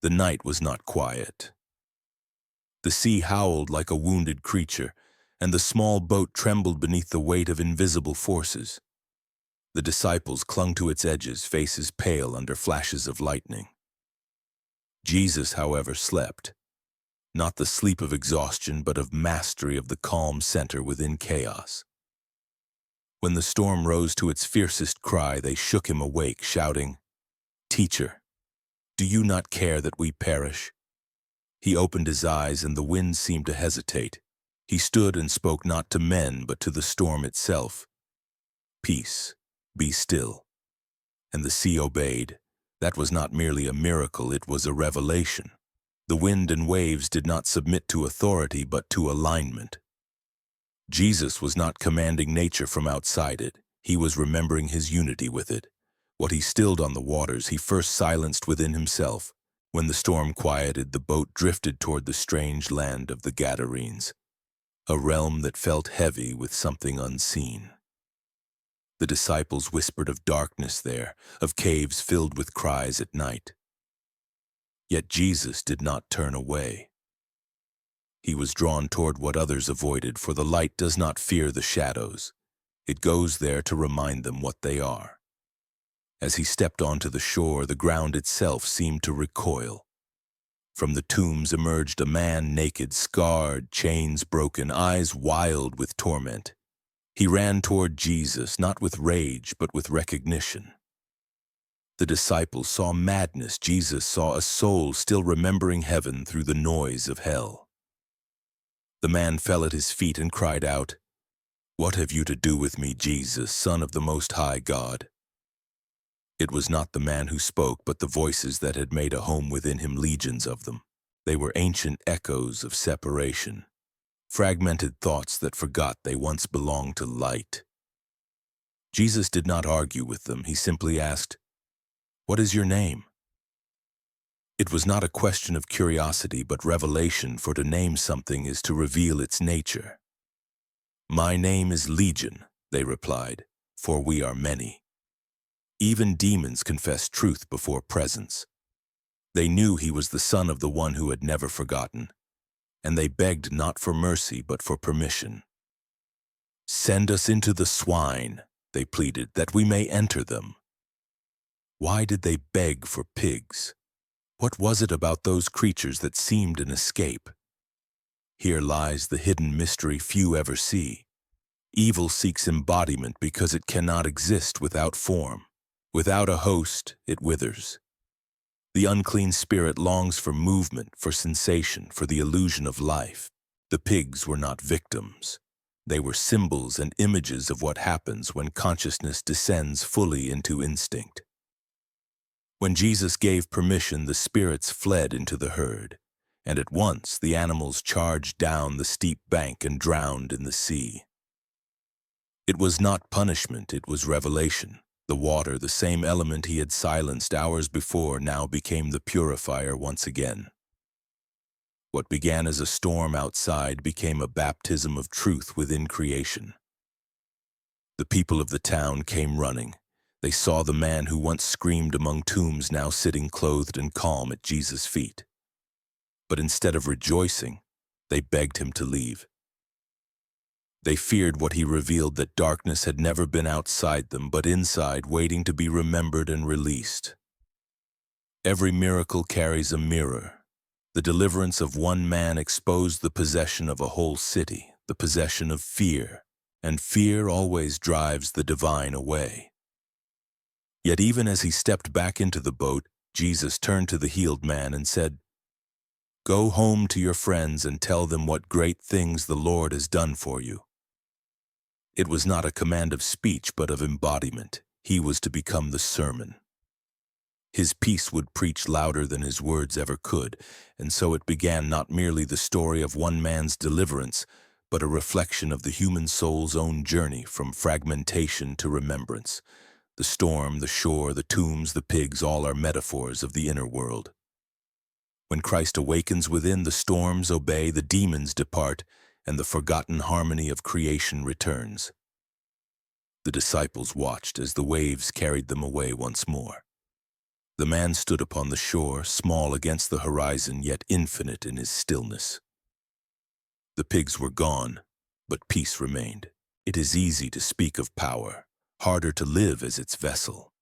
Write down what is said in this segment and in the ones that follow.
The night was not quiet. The sea howled like a wounded creature, and the small boat trembled beneath the weight of invisible forces. The disciples clung to its edges, faces pale under flashes of lightning. Jesus, however, slept, not the sleep of exhaustion, but of mastery of the calm center within chaos. When the storm rose to its fiercest cry, they shook him awake, shouting, "Teacher, do you not care that we perish?" He opened his eyes, and the wind seemed to hesitate. He stood and spoke not to men, but to the storm itself. "Peace, be still." And the sea obeyed. That was not merely a miracle, it was a revelation. The wind and waves did not submit to authority, but to alignment. Jesus was not commanding nature from outside it. He was remembering his unity with it. What he stilled on the waters, he first silenced within himself. When the storm quieted, the boat drifted toward the strange land of the Gadarenes, a realm that felt heavy with something unseen. The disciples whispered of darkness there, of caves filled with cries at night. Yet Jesus did not turn away. He was drawn toward what others avoided, for the light does not fear the shadows. It goes there to remind them what they are. As he stepped onto the shore, the ground itself seemed to recoil. From the tombs emerged a man, naked, scarred, chains broken, eyes wild with torment. He ran toward Jesus, not with rage, but with recognition. The disciples saw madness. Jesus saw a soul still remembering heaven through the noise of hell. The man fell at his feet and cried out, "What have you to do with me, Jesus, Son of the Most High God?" It was not the man who spoke, but the voices that had made a home within him, legions of them. They were ancient echoes of separation, fragmented thoughts that forgot they once belonged to light. Jesus did not argue with them. He simply asked, "What is your name?" It was not a question of curiosity, but revelation, for to name something is to reveal its nature. "My name is Legion," they replied, "for we are many." Even demons confess truth before presence. They knew he was the Son of the One who had never forgotten, and they begged not for mercy but for permission. "Send us into the swine," they pleaded, "that we may enter them." Why did they beg for pigs? What was it about those creatures that seemed an escape? Here lies the hidden mystery few ever see. Evil seeks embodiment because it cannot exist without form. Without a host, it withers. The unclean spirit longs for movement, for sensation, for the illusion of life. The pigs were not victims. They were symbols and images of what happens when consciousness descends fully into instinct. When Jesus gave permission, the spirits fled into the herd, and at once the animals charged down the steep bank and drowned in the sea. It was not punishment, it was revelation. The water, the same element he had silenced hours before, now became the purifier once again. What began as a storm outside became a baptism of truth within creation. The people of the town came running. They saw the man who once screamed among tombs now sitting clothed and calm at Jesus' feet. But instead of rejoicing, they begged him to leave. They feared what he revealed, that darkness had never been outside them, but inside, waiting to be remembered and released. Every miracle carries a mirror. The deliverance of one man exposed the possession of a whole city, the possession of fear, and fear always drives the divine away. Yet even as he stepped back into the boat, Jesus turned to the healed man and said, "Go home to your friends and tell them what great things the Lord has done for you." It was not a command of speech, but of embodiment. He was to become the sermon. His peace would preach louder than his words ever could, and so it began not merely the story of one man's deliverance, but a reflection of the human soul's own journey from fragmentation to remembrance. The storm, the shore, the tombs, the pigs, all are metaphors of the inner world. When Christ awakens within, the storms obey, the demons depart, and the forgotten harmony of creation returns. The disciples watched as the waves carried them away once more. The man stood upon the shore, small against the horizon, yet infinite in his stillness. The pigs were gone, but peace remained. It is easy to speak of power, harder to live as its vessel.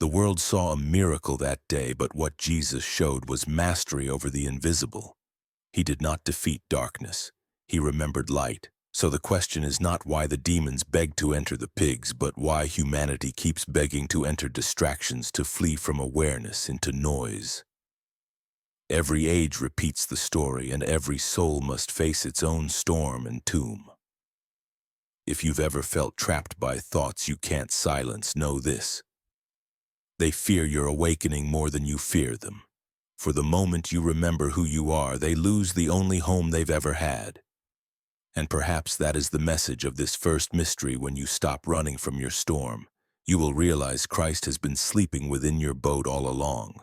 The world saw a miracle that day, but what Jesus showed was mastery over the invisible. He did not defeat darkness. He remembered light. So the question is not why the demons beg to enter the pigs, but why humanity keeps begging to enter distractions, to flee from awareness into noise. Every age repeats the story, and every soul must face its own storm and tomb. If you've ever felt trapped by thoughts you can't silence, know this. They fear your awakening more than you fear them. For the moment you remember who you are, they lose the only home they've ever had. And perhaps that is the message of this first mystery. When you stop running from your storm, you will realize Christ has been sleeping within your boat all along.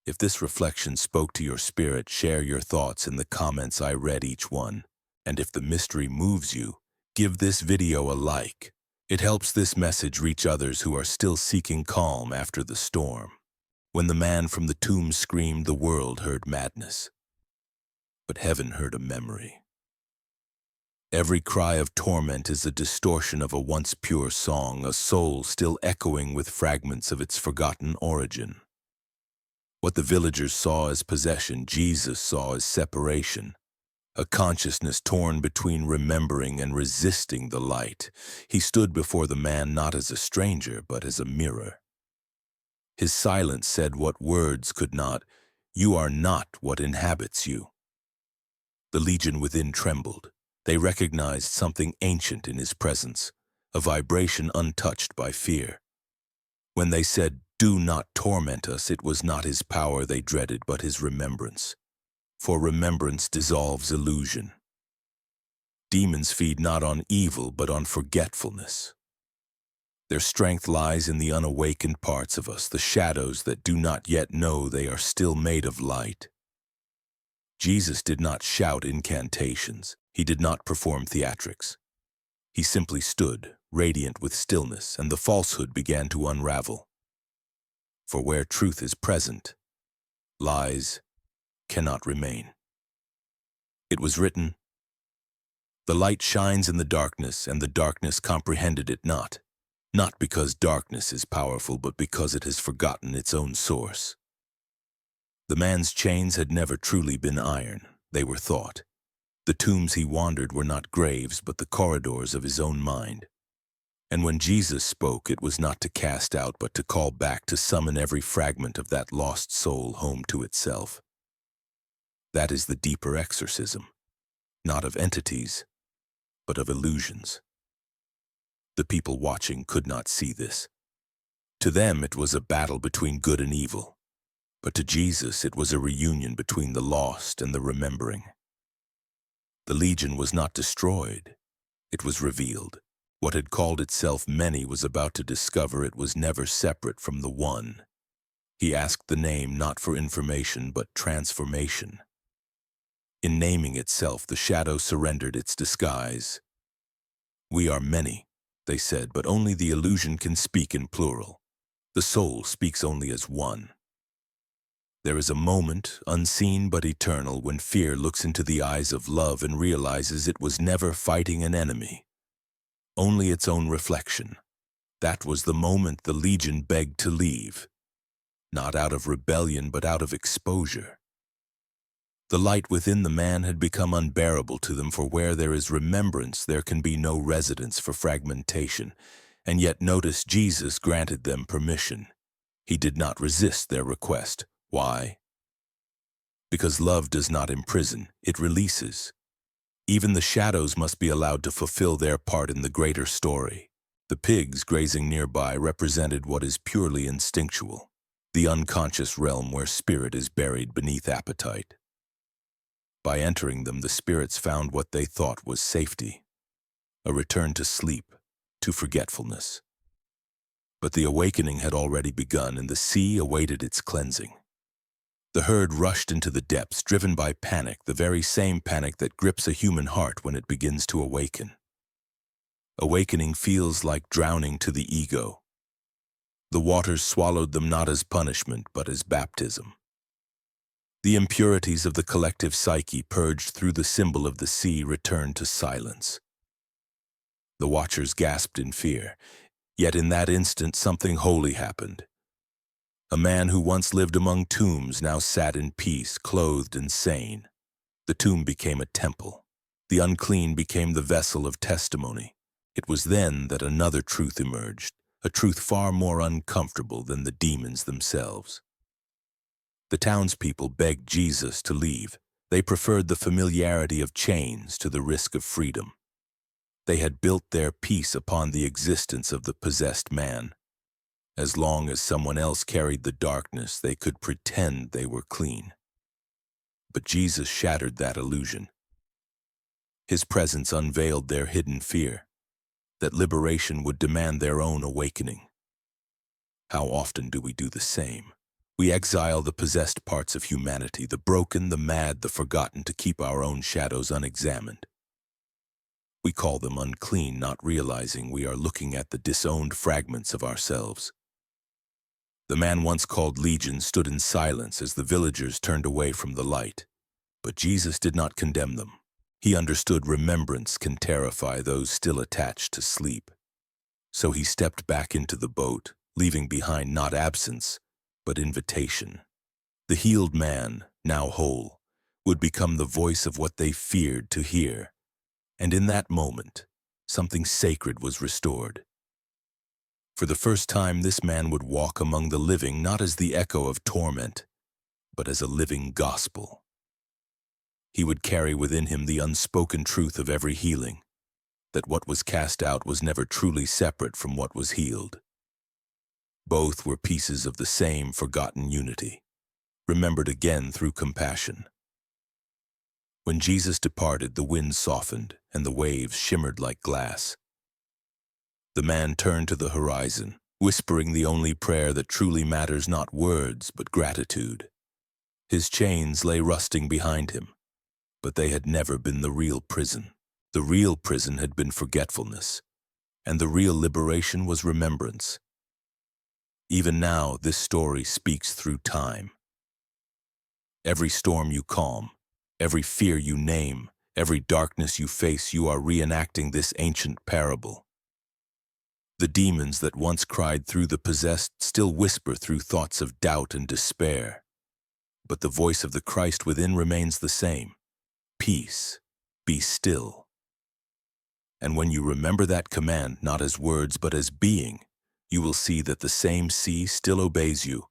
If this reflection spoke to your spirit, share your thoughts in the comments. I read each one. And if the mystery moves you, give this video a like. It helps this message reach others who are still seeking calm after the storm. When the man from the tomb screamed, the world heard madness. But heaven heard a memory. Every cry of torment is a distortion of a once pure song, a soul still echoing with fragments of its forgotten origin. What the villagers saw as possession, Jesus saw as separation, a consciousness torn between remembering and resisting the light. He stood before the man not as a stranger, but as a mirror. His silence said what words could not: "You are not what inhabits you." The legion within trembled. They recognized something ancient in his presence, a vibration untouched by fear. When they said, "Do not torment us," it was not his power they dreaded, but his remembrance. For remembrance dissolves illusion. Demons feed not on evil, but on forgetfulness. Their strength lies in the unawakened parts of us, the shadows that do not yet know they are still made of light. Jesus did not shout incantations. He did not perform theatrics. He simply stood, radiant with stillness, and the falsehood began to unravel. For where truth is present, lies cannot remain. It was written, "The light shines in the darkness, and the darkness comprehended it not. Not because darkness is powerful, but because it has forgotten its own source." The man's chains had never truly been iron. They were thought. The tombs he wandered were not graves, but the corridors of his own mind. And when Jesus spoke, it was not to cast out, but to call back, to summon every fragment of that lost soul home to itself. That is the deeper exorcism, not of entities, but of illusions. The people watching could not see this. To them it was a battle between good and evil, but to Jesus it was a reunion between the lost and the remembering. The legion was not destroyed, it was revealed. What had called itself many was about to discover it was never separate from the one. He asked the name not for information, but transformation. In naming itself, the shadow surrendered its disguise. "We are many," they said, "but only the illusion can speak in plural. The soul speaks only as one." There is a moment, unseen but eternal, when fear looks into the eyes of love and realizes it was never fighting an enemy, only its own reflection. That was the moment the legion begged to leave, not out of rebellion, but out of exposure. The light within the man had become unbearable to them, for where there is remembrance, there can be no residence for fragmentation. And yet notice, Jesus granted them permission. He did not resist their request. Why? Because love does not imprison, it releases. Even the shadows must be allowed to fulfill their part in the greater story. The pigs grazing nearby represented what is purely instinctual, the unconscious realm where spirit is buried beneath appetite. By entering them, the spirits found what they thought was safety, a return to sleep, to forgetfulness. But the awakening had already begun, and the sea awaited its cleansing. The herd rushed into the depths, driven by panic, the very same panic that grips a human heart when it begins to awaken. Awakening feels like drowning to the ego. The waters swallowed them not as punishment, but as baptism. The impurities of the collective psyche purged through the symbol of the sea returned to silence. The watchers gasped in fear, yet in that instant something holy happened. A man who once lived among tombs now sat in peace, clothed and sane. The tomb became a temple. The unclean became the vessel of testimony. It was then that another truth emerged, a truth far more uncomfortable than the demons themselves. The townspeople begged Jesus to leave. They preferred the familiarity of chains to the risk of freedom. They had built their peace upon the existence of the possessed man. As long as someone else carried the darkness, they could pretend they were clean. But Jesus shattered that illusion. His presence unveiled their hidden fear, that liberation would demand their own awakening. How often do we do the same? We exile the possessed parts of humanity, the broken, the mad, the forgotten, to keep our own shadows unexamined. We call them unclean, not realizing we are looking at the disowned fragments of ourselves. The man once called Legion stood in silence as the villagers turned away from the light. But Jesus did not condemn them. He understood remembrance can terrify those still attached to sleep. So he stepped back into the boat, leaving behind not absence, but invitation. The healed man, now whole, would become the voice of what they feared to hear. And in that moment, something sacred was restored. For the first time, this man would walk among the living not as the echo of torment, but as a living gospel. He would carry within him the unspoken truth of every healing, that what was cast out was never truly separate from what was healed. Both were pieces of the same forgotten unity, remembered again through compassion. When Jesus departed, the wind softened and the waves shimmered like glass. The man turned to the horizon, whispering the only prayer that truly matters, not words, but gratitude. His chains lay rusting behind him, but they had never been the real prison. The real prison had been forgetfulness, and the real liberation was remembrance. Even now, this story speaks through time. Every storm you calm, every fear you name, every darkness you face, you are reenacting this ancient parable. The demons that once cried through the possessed still whisper through thoughts of doubt and despair. But the voice of the Christ within remains the same. Peace, be still. And when you remember that command, not as words but as being, you will see that the same sea still obeys you.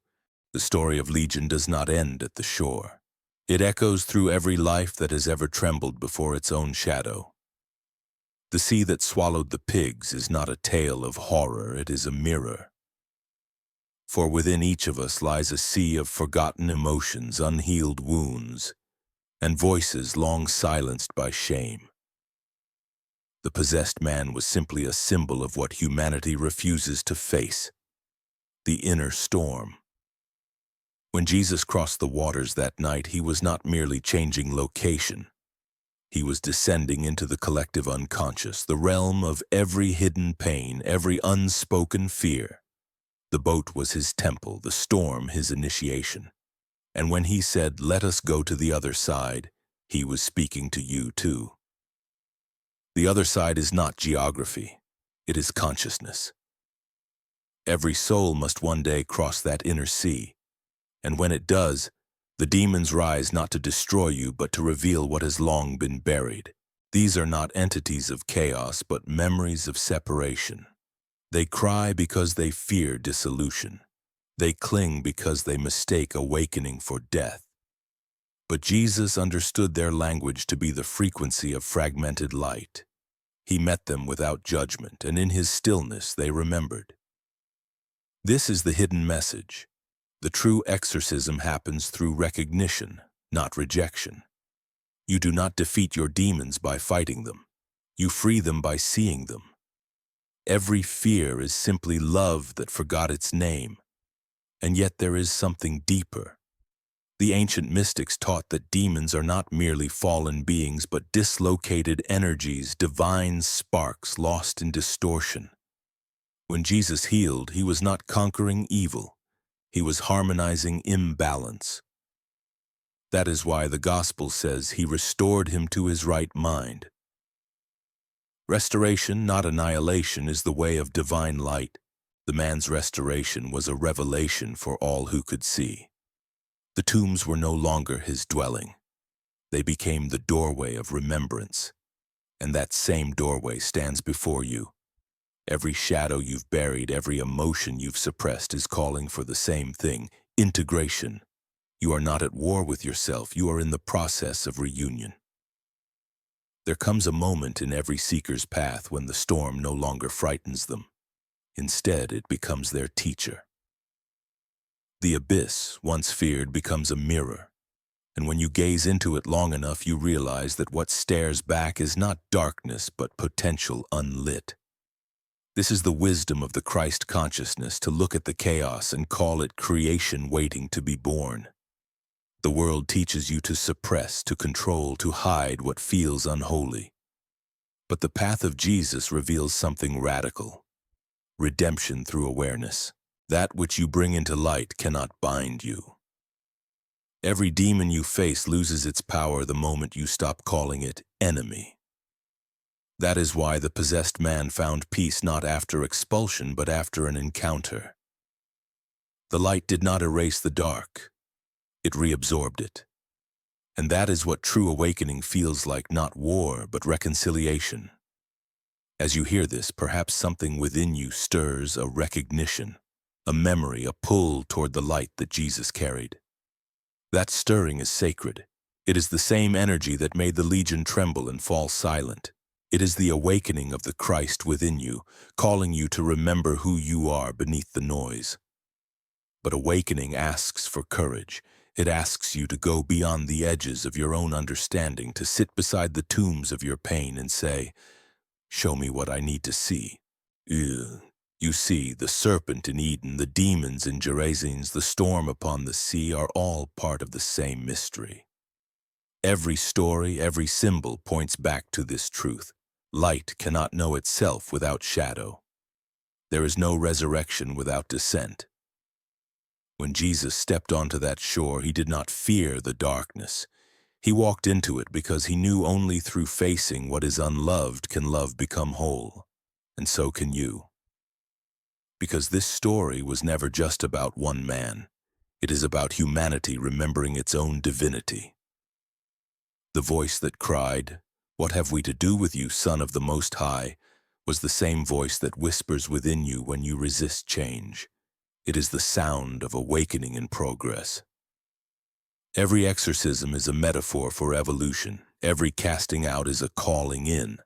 The story of Legion does not end at the shore. It echoes through every life that has ever trembled before its own shadow. The sea that swallowed the pigs is not a tale of horror, it is a mirror. For within each of us lies a sea of forgotten emotions, unhealed wounds, and voices long silenced by shame. The possessed man was simply a symbol of what humanity refuses to face, the inner storm. When Jesus crossed the waters that night, he was not merely changing location. He was descending into the collective unconscious, the realm of every hidden pain, every unspoken fear. The boat was his temple, the storm his initiation. And when he said, "Let us go to the other side," he was speaking to you too. The other side is not geography, it is consciousness. Every soul must one day cross that inner sea, and when it does, the demons rise not to destroy you, but to reveal what has long been buried. These are not entities of chaos, but memories of separation. They cry because they fear dissolution. They cling because they mistake awakening for death. But Jesus understood their language to be the frequency of fragmented light. He met them without judgment, and in his stillness they remembered. This is the hidden message. The true exorcism happens through recognition, not rejection. You do not defeat your demons by fighting them. You free them by seeing them. Every fear is simply love that forgot its name. And yet there is something deeper. The ancient mystics taught that demons are not merely fallen beings, but dislocated energies, divine sparks lost in distortion. When Jesus healed, he was not conquering evil. He was harmonizing imbalance. That is why the gospel says he restored him to his right mind. Restoration, not annihilation, is the way of divine light. The man's restoration was a revelation for all who could see. The tombs were no longer his dwelling. They became the doorway of remembrance. And that same doorway stands before you. Every shadow you've buried, every emotion you've suppressed is calling for the same thing: integration. You are not at war with yourself, you are in the process of reunion. There comes a moment in every seeker's path when the storm no longer frightens them. Instead, it becomes their teacher. The abyss, once feared, becomes a mirror. And when you gaze into it long enough, you realize that what stares back is not darkness, but potential unlit. This is the wisdom of the Christ consciousness, to look at the chaos and call it creation waiting to be born. The world teaches you to suppress, to control, to hide what feels unholy. But the path of Jesus reveals something radical: redemption through awareness. That which you bring into light cannot bind you. Every demon you face loses its power the moment you stop calling it enemy. That is why the possessed man found peace not after expulsion, but after an encounter. The light did not erase the dark. It reabsorbed it. And that is what true awakening feels like: not war, but reconciliation. As you hear this, perhaps something within you stirs: a recognition, a memory, a pull toward the light that Jesus carried. That stirring is sacred. It is the same energy that made the legion tremble and fall silent. It is the awakening of the Christ within you, calling you to remember who you are beneath the noise. But awakening asks for courage. It asks you to go beyond the edges of your own understanding, to sit beside the tombs of your pain and say, "Show me what I need to see." You see, the serpent in Eden, the demons in Gerasenes, the storm upon the sea are all part of the same mystery. Every story, every symbol points back to this truth: light cannot know itself without shadow. There is no resurrection without descent. When Jesus stepped onto that shore, he did not fear the darkness. He walked into it because he knew only through facing what is unloved can love become whole. And so can you. Because this story was never just about one man. It is about humanity remembering its own divinity. The voice that cried, "What have we to do with you, Son of the Most High?" was the same voice that whispers within you when you resist change. It is the sound of awakening in progress. Every exorcism is a metaphor for evolution. Every casting out is a calling in.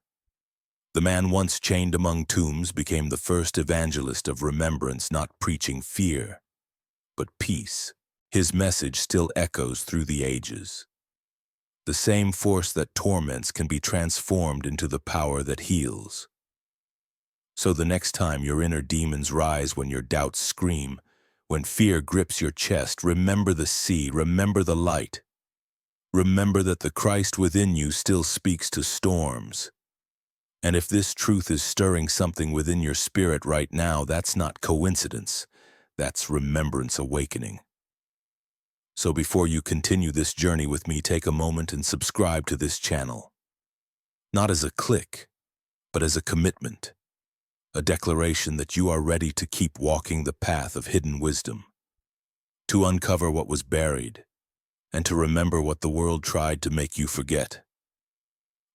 The man once chained among tombs became the first evangelist of remembrance, not preaching fear, but peace. His message still echoes through the ages. The same force that torments can be transformed into the power that heals. So the next time your inner demons rise, when your doubts scream, when fear grips your chest, remember the sea, remember the light. Remember that the Christ within you still speaks to storms. And if this truth is stirring something within your spirit right now, that's not coincidence. That's remembrance awakening. So before you continue this journey with me, take a moment and subscribe to this channel. Not as a click, but as a commitment. A declaration that you are ready to keep walking the path of hidden wisdom, to uncover what was buried, and to remember what the world tried to make you forget.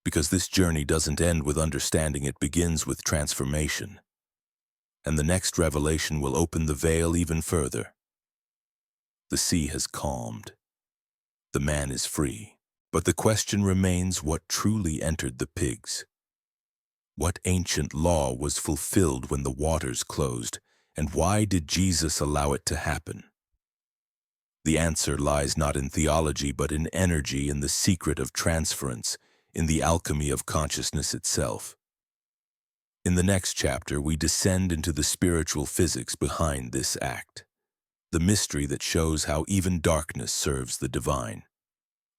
Because this journey doesn't end with understanding, it begins with transformation. And the next revelation will open the veil even further. The sea has calmed. The man is free. But the question remains: what truly entered the pigs? What ancient law was fulfilled when the waters closed, and why did Jesus allow it to happen? The answer lies not in theology, but in energy, in the secret of transference, in the alchemy of consciousness itself. In the next chapter, we descend into the spiritual physics behind this act, the mystery that shows how even darkness serves the divine.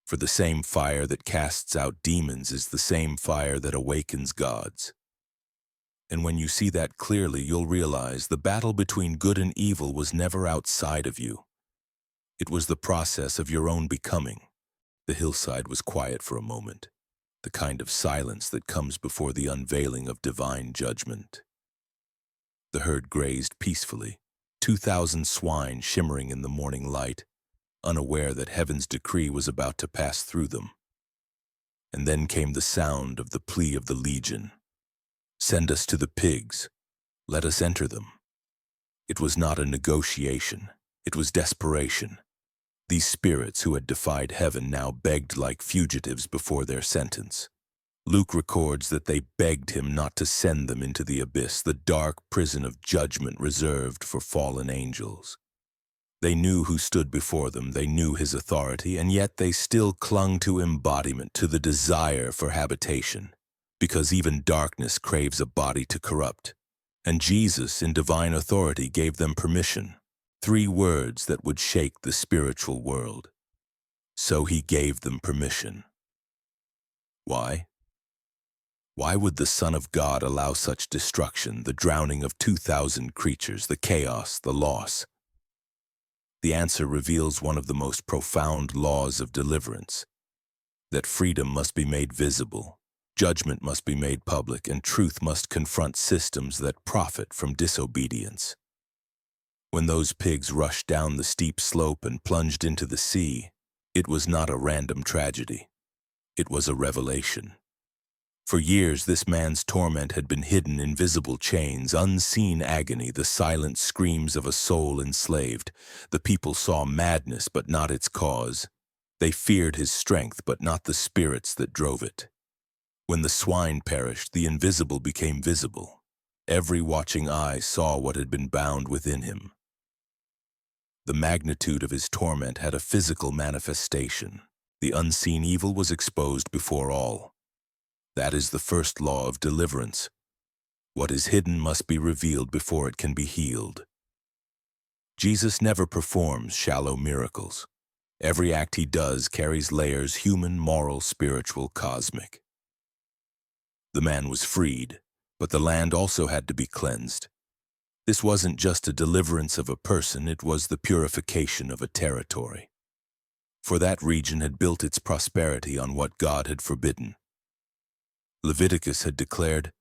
For the same fire that casts out demons is the same fire that awakens gods. And when you see that clearly, you'll realize the battle between good and evil was never outside of you. It was the process of your own becoming. The hillside was quiet for a moment, the kind of silence that comes before the unveiling of divine judgment. The herd grazed peacefully, 2,000 swine shimmering in the morning light, unaware that heaven's decree was about to pass through them. And then came the sound of the plea of the legion. Send us to the pigs. Let us enter them. It was not a negotiation. It was desperation. These spirits who had defied heaven now begged like fugitives before their sentence. Luke records that they begged him not to send them into the abyss, the dark prison of judgment reserved for fallen angels. They knew who stood before them, they knew his authority, and yet they still clung to embodiment, to the desire for habitation, because even darkness craves a body to corrupt. And Jesus, in divine authority, gave them permission, 3 words that would shake the spiritual world. So he gave them permission. Why? Why would the Son of God allow such destruction, the drowning of 2,000 creatures, the chaos, the loss? The answer reveals one of the most profound laws of deliverance, that freedom must be made visible, judgment must be made public, and truth must confront systems that profit from disobedience. When those pigs rushed down the steep slope and plunged into the sea, it was not a random tragedy. It was a revelation. For years, this man's torment had been hidden in visible chains, unseen agony, the silent screams of a soul enslaved. The people saw madness, but not its cause. They feared his strength, but not the spirits that drove it. When the swine perished, the invisible became visible. Every watching eye saw what had been bound within him. The magnitude of his torment had a physical manifestation. The unseen evil was exposed before all. That is the first law of deliverance. What is hidden must be revealed before it can be healed. Jesus never performs shallow miracles. Every act he does carries layers: human, moral, spiritual, cosmic. The man was freed, but the land also had to be cleansed. This wasn't just a deliverance of a person, it was the purification of a territory. For that region had built its prosperity on what God had forbidden. Leviticus had declared,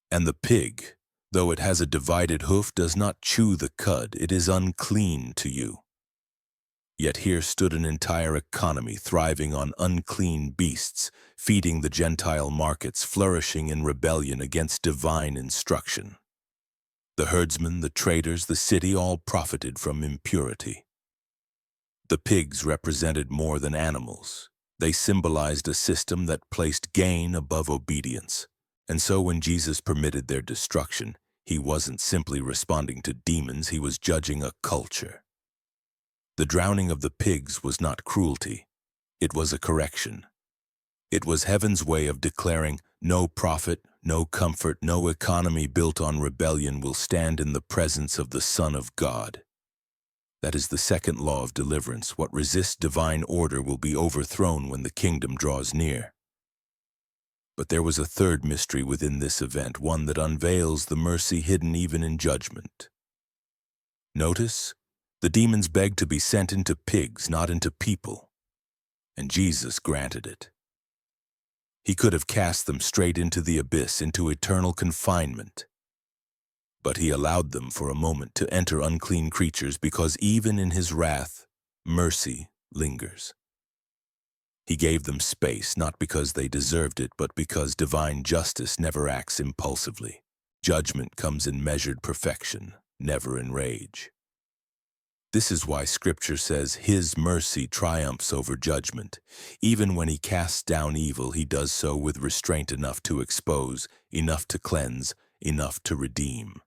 "And the pig, though it has a divided hoof, does not chew the cud, it is unclean to you." Yet here stood an entire economy thriving on unclean beasts, feeding the Gentile markets, flourishing in rebellion against divine instruction. The herdsmen, the traders, the city all profited from impurity. The pigs represented more than animals. They symbolized a system that placed gain above obedience. And so when Jesus permitted their destruction, he wasn't simply responding to demons, he was judging a culture. The drowning of the pigs was not cruelty, it was a correction. It was heaven's way of declaring, no profit, no comfort, no economy built on rebellion will stand in the presence of the Son of God. That is the second law of deliverance. What resists divine order will be overthrown when the kingdom draws near. But there was a third mystery within this event, one that unveils the mercy hidden even in judgment. Notice, the demons begged to be sent into pigs, not into people, and Jesus granted it. He could have cast them straight into the abyss, into eternal confinement. But he allowed them for a moment to enter unclean creatures because even in his wrath, mercy lingers. He gave them space, not because they deserved it, but because divine justice never acts impulsively. Judgment comes in measured perfection, never in rage. This is why Scripture says his mercy triumphs over judgment. Even when he casts down evil, he does so with restraint enough to expose, enough to cleanse, enough to redeem.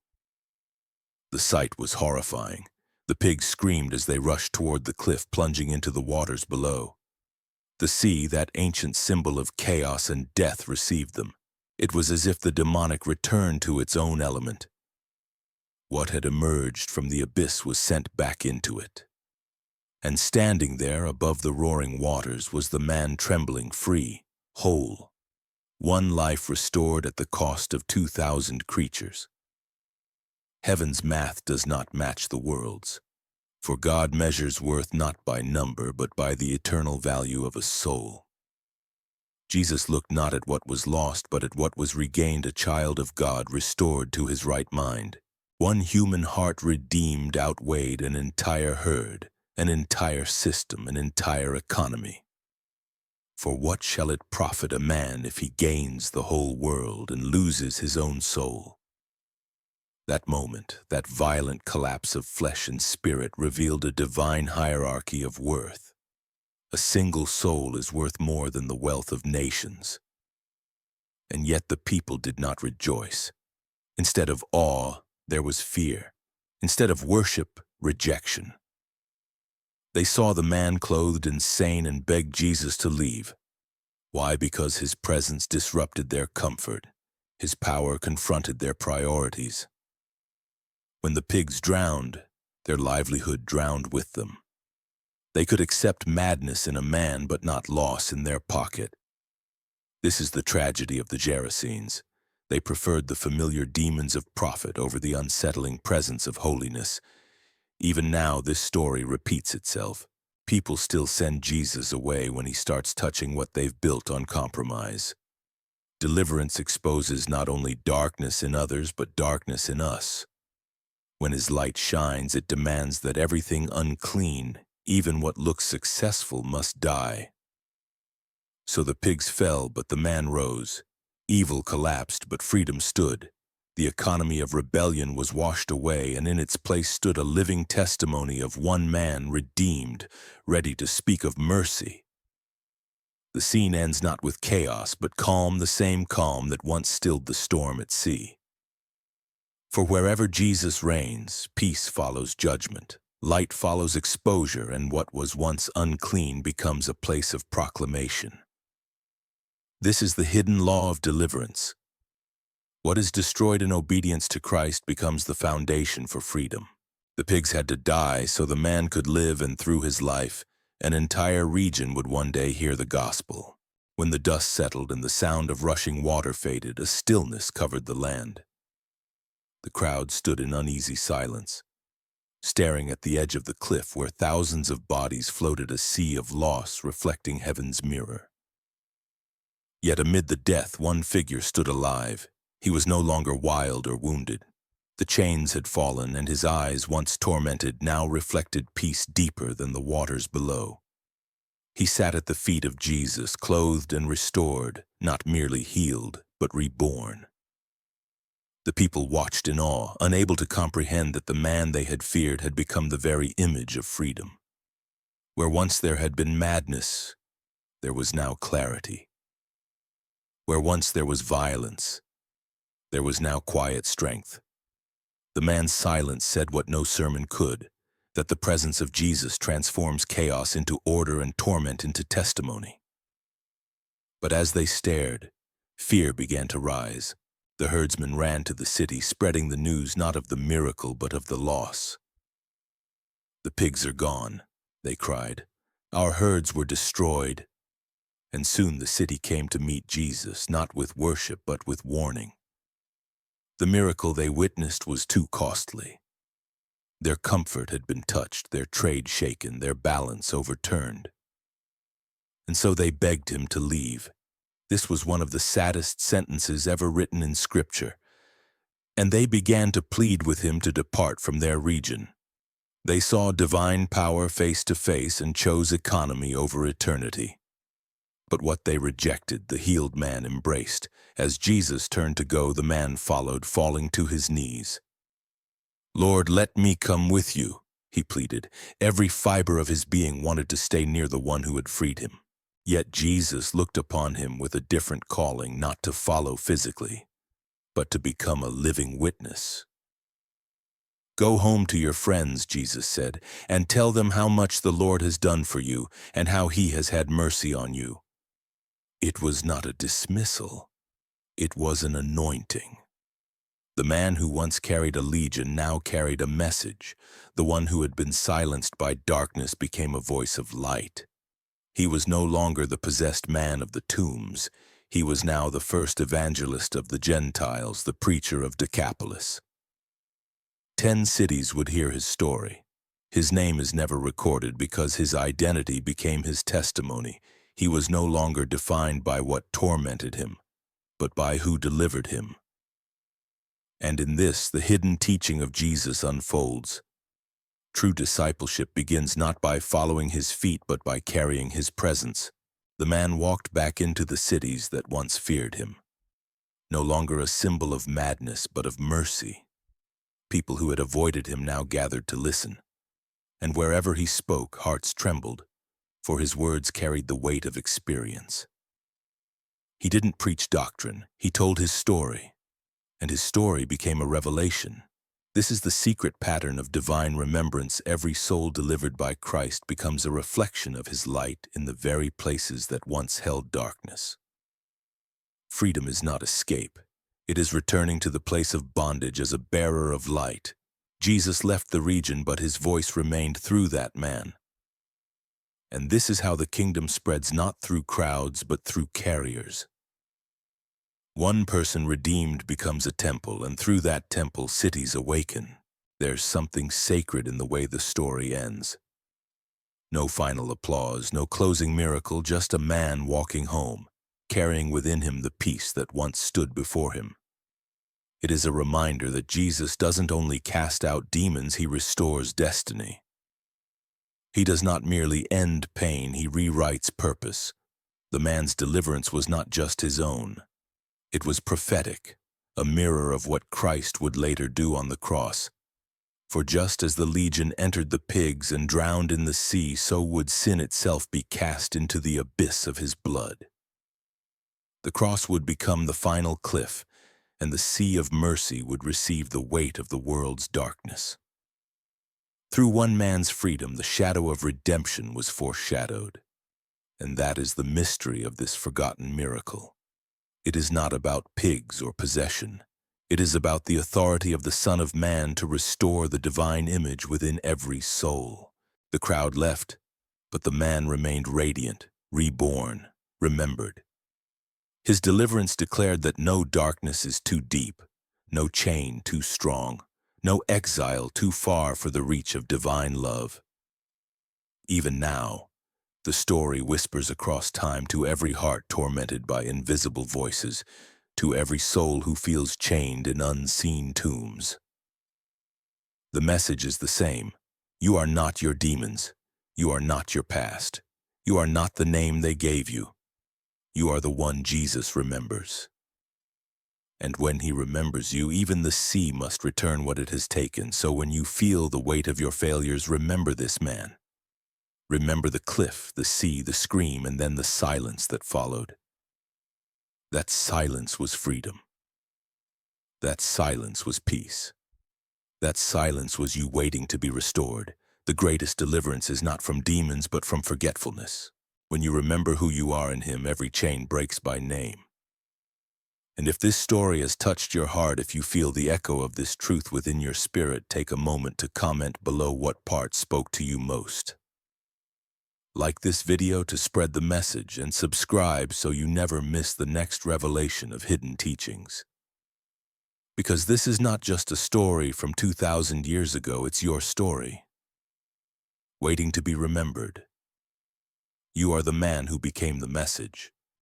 The sight was horrifying. The pigs screamed as they rushed toward the cliff, plunging into the waters below. The sea, that ancient symbol of chaos and death, received them. It was as if the demonic returned to its own element. What had emerged from the abyss was sent back into it. And standing there above the roaring waters was the man trembling free, whole. one life restored at the cost of 2,000 creatures. Heaven's math does not match the world's, for God measures worth not by number but by the eternal value of a soul. Jesus looked not at what was lost but at what was regained, a child of God restored to his right mind. One human heart redeemed outweighed an entire herd, an entire system, an entire economy. For what shall it profit a man if he gains the whole world and loses his own soul? That moment, that violent collapse of flesh and spirit revealed a divine hierarchy of worth. A single soul is worth more than the wealth of nations. And yet the people did not rejoice. Instead of awe, there was fear. Instead of worship, rejection. They saw the man clothed and sane and begged Jesus to leave. Why? Because his presence disrupted their comfort. His power confronted their priorities. When the pigs drowned, their livelihood drowned with them. They could accept madness in a man but not loss in their pocket. This is the tragedy of the Gerasenes. They preferred the familiar demons of profit over the unsettling presence of holiness. Even now, this story repeats itself. People still send Jesus away when he starts touching what they've built on compromise. Deliverance exposes not only darkness in others, but darkness in us. When his light shines, it demands that everything unclean, even what looks successful, must die. So the pigs fell, but the man rose. Evil collapsed, but freedom stood. The economy of rebellion was washed away, and in its place stood a living testimony of one man redeemed, ready to speak of mercy. The scene ends not with chaos, but calm, the same calm that once stilled the storm at sea. For wherever Jesus reigns, peace follows judgment. Light follows exposure, and what was once unclean becomes a place of proclamation. This is the hidden law of deliverance. What is destroyed in obedience to Christ becomes the foundation for freedom. The pigs had to die so the man could live, and through his life, an entire region would one day hear the gospel. When the dust settled and the sound of rushing water faded, a stillness covered the land. The crowd stood in uneasy silence, staring at the edge of the cliff where thousands of bodies floated, a sea of loss reflecting heaven's mirror. Yet amid the death, one figure stood alive. He was no longer wild or wounded. The chains had fallen, and his eyes, once tormented, now reflected peace deeper than the waters below. He sat at the feet of Jesus, clothed and restored, not merely healed, but reborn. The people watched in awe, unable to comprehend that the man they had feared had become the very image of freedom. Where once there had been madness, there was now clarity. Where once there was violence, there was now quiet strength. The man's silence said what no sermon could, that the presence of Jesus transforms chaos into order and torment into testimony. But as they stared, fear began to rise. The herdsmen ran to the city, spreading the news not of the miracle but of the loss. "The pigs are gone," they cried. "Our herds were destroyed." And soon the city came to meet Jesus, not with worship but with warning. The miracle they witnessed was too costly. Their comfort had been touched, their trade shaken, their balance overturned. And so they begged him to leave. This was one of the saddest sentences ever written in Scripture. And they began to plead with him to depart from their region. They saw divine power face to face and chose economy over eternity. But what they rejected, the healed man embraced. As Jesus turned to go, the man followed, falling to his knees. "Lord, let me come with you," he pleaded. Every fiber of his being wanted to stay near the one who had freed him. Yet Jesus looked upon him with a different calling, not to follow physically, but to become a living witness. "Go home to your friends," Jesus said, "and tell them how much the Lord has done for you and how he has had mercy on you." It was not a dismissal. It was an anointing. The man who once carried a legion now carried a message. The one who had been silenced by darkness became a voice of light. He was no longer the possessed man of the tombs. He was now the first evangelist of the Gentiles, the preacher of Decapolis. 10 cities would hear his story. His name is never recorded because his identity became his testimony. He was no longer defined by what tormented him, but by who delivered him. And in this, the hidden teaching of Jesus unfolds. True discipleship begins not by following his feet, but by carrying his presence. The man walked back into the cities that once feared him. No longer a symbol of madness, but of mercy. People who had avoided him now gathered to listen. And wherever he spoke, hearts trembled, for his words carried the weight of experience. He didn't preach doctrine, he told his story, and his story became a revelation. This is the secret pattern of divine remembrance. Every soul delivered by Christ becomes a reflection of his light in the very places that once held darkness. Freedom is not escape. It is returning to the place of bondage as a bearer of light. Jesus left the region, but his voice remained through that man. And this is how the kingdom spreads, not through crowds, but through carriers. One person redeemed becomes a temple, and through that temple, cities awaken. There's something sacred in the way the story ends. No final applause, no closing miracle, just a man walking home, carrying within him the peace that once stood before him. It is a reminder that Jesus doesn't only cast out demons, he restores destiny. He does not merely end pain, he rewrites purpose. The man's deliverance was not just his own. It was prophetic, a mirror of what Christ would later do on the cross. For just as the legion entered the pigs and drowned in the sea, so would sin itself be cast into the abyss of his blood. The cross would become the final cliff, and the sea of mercy would receive the weight of the world's darkness. Through one man's freedom, the shadow of redemption was foreshadowed. And that is the mystery of this forgotten miracle. It is not about pigs or possession. It is about the authority of the Son of Man to restore the divine image within every soul. The crowd left, but the man remained radiant, reborn, remembered. His deliverance declared that no darkness is too deep, no chain too strong, no exile too far for the reach of divine love. Even now, the story whispers across time to every heart tormented by invisible voices, to every soul who feels chained in unseen tombs. The message is the same. You are not your demons. You are not your past. You are not the name they gave you. You are the one Jesus remembers. And when he remembers you, even the sea must return what it has taken. So when you feel the weight of your failures, remember this man. Remember the cliff, the sea, the scream, and then the silence that followed. That silence was freedom. That silence was peace. That silence was you waiting to be restored. The greatest deliverance is not from demons, but from forgetfulness. When you remember who you are in him, every chain breaks by name. And if this story has touched your heart, if you feel the echo of this truth within your spirit, take a moment to comment below what part spoke to you most. Like this video to spread the message, and subscribe so you never miss the next revelation of hidden teachings. Because this is not just a story from 2,000 years ago, it's your story, waiting to be remembered. You are the man who became the message.